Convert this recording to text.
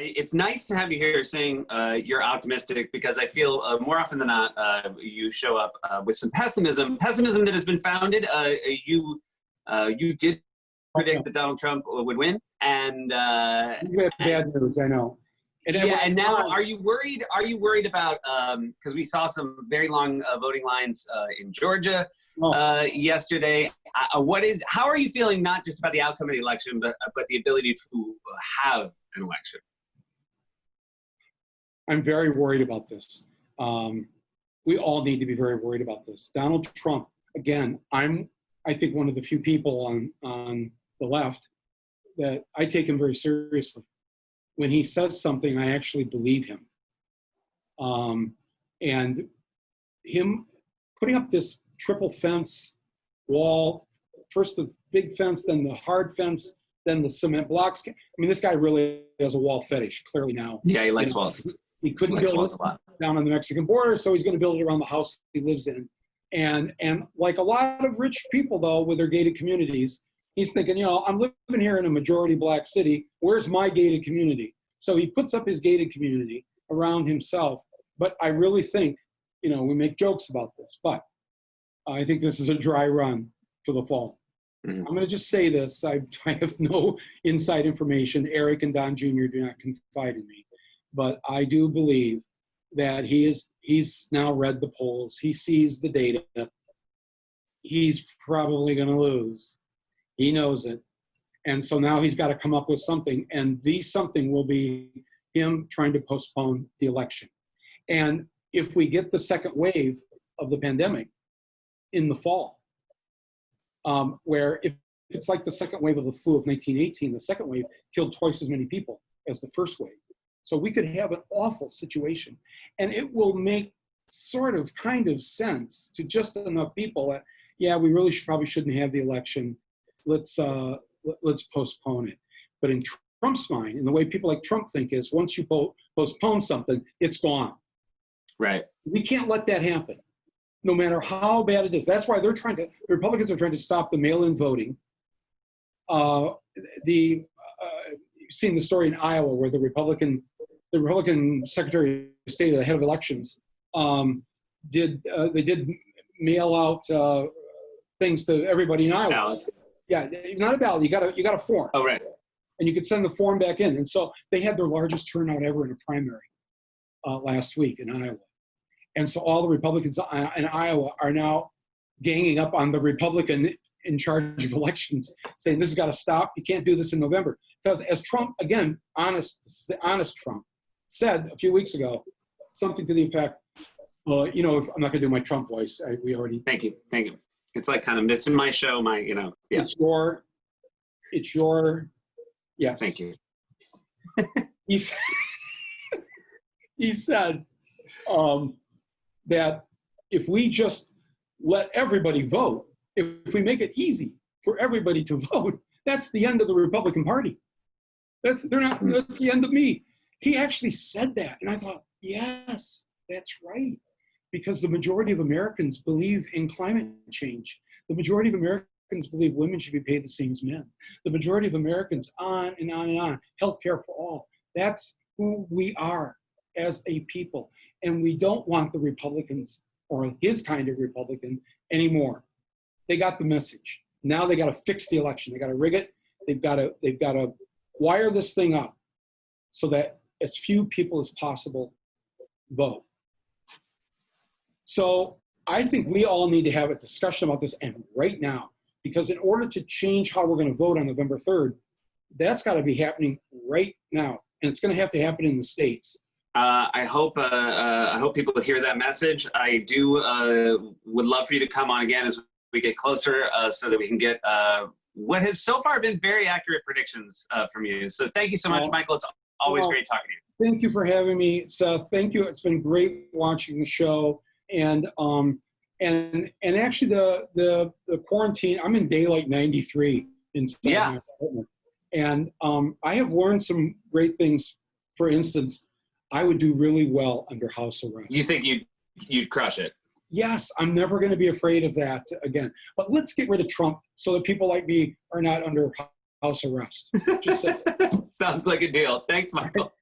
it's nice to have you here saying you're optimistic, because I feel more often than not you show up with some pessimism that has been founded. You did predict that Donald Trump would win, and you have bad news, I know. And now are you worried? Are you worried about because we saw some very long voting lines in Georgia yesterday? How are you feeling, not just about the outcome of the election, but the ability to have an election? I'm very worried about this. We all need to be very worried about this. Donald Trump, again, I think one of the few people on the left that I take him very seriously. When he says something, I actually believe him. And him putting up this triple fence wall, first the big fence, then the hard fence, then the cement blocks. I mean, this guy really has a wall fetish, clearly now. Yeah, he likes walls. He couldn't build it down on the Mexican border, so he's going to build it around the house he lives in. And like a lot of rich people, though, with their gated communities, he's thinking, you know, I'm living here in a majority black city. Where's my gated community? So he puts up his gated community around himself. But I really think, you know, we make jokes about this, but I think this is a dry run for the fall. Mm-hmm. I'm going to just say this. I have no inside information. Eric and Don Jr. do not confide in me. But I do believe that he's now read the polls. He sees the data. He's probably going to lose. He knows it. And so now he's got to come up with something. And the something will be him trying to postpone the election. And if we get the second wave of the pandemic in the fall, where if it's like the second wave of the flu of 1918, the second wave killed twice as many people as the first wave. So we could have an awful situation. And it will make sort of kind of sense to just enough people that, yeah, we really probably shouldn't have the election. Let's postpone it. But in Trump's mind, and the way people like Trump think is, once you postpone something, it's gone. Right. We can't let that happen, no matter how bad it is. That's why the Republicans are trying to stop the mail-in voting. You've seen the story in Iowa where the Republican Secretary of State, the head of elections, did mail out things to everybody in Iowa. Ballots. Yeah, not a ballot. You got a form. Oh, right. And you could send the form back in. And so they had their largest turnout ever in a primary last week in Iowa. And so all the Republicans in Iowa are now ganging up on the Republican in charge of elections, saying this has got to stop. You can't do this in November. Because as Trump, again, this is the honest Trump, said a few weeks ago, something to the effect, you know, I'm not going to do my Trump voice. We already. Thank you. It's like kind of, it's in my show, yeah. It's your, yes. Thank you. He said that if we just let everybody vote, if we make it easy for everybody to vote, that's the end of the Republican Party. That's the end of me. He actually said that. And I thought, yes, that's right. Because the majority of Americans believe in climate change. The majority of Americans believe women should be paid the same as men. The majority of Americans, on and on and on. Healthcare for all. That's who we are as a people. And we don't want the Republicans or his kind of Republican anymore. They got the message. Now they got to fix the election. They got to rig it. They've got to wire this thing up so that as few people as possible vote. So I think we all need to have a discussion about this, and right now, because in order to change how we're going to vote on November 3rd, that's got to be happening right now, and it's going to have to happen in the states. I hope people hear that message. I do would love for you to come on again as we get closer, so that we can get what has so far been very accurate predictions from you. So thank you so much, Michael. It's always great talking to you. Thank you for having me, Seth. Thank you. It's been great watching the show. And actually the quarantine, I'm in daylight 93 inside my apartment. And I have learned some great things. For instance, I would do really well under house arrest. You think you'd crush it? Yes, I'm never going to be afraid of that again. But let's get rid of Trump so that people like me are not under house arrest. Just sounds like a deal. Thanks, Michael.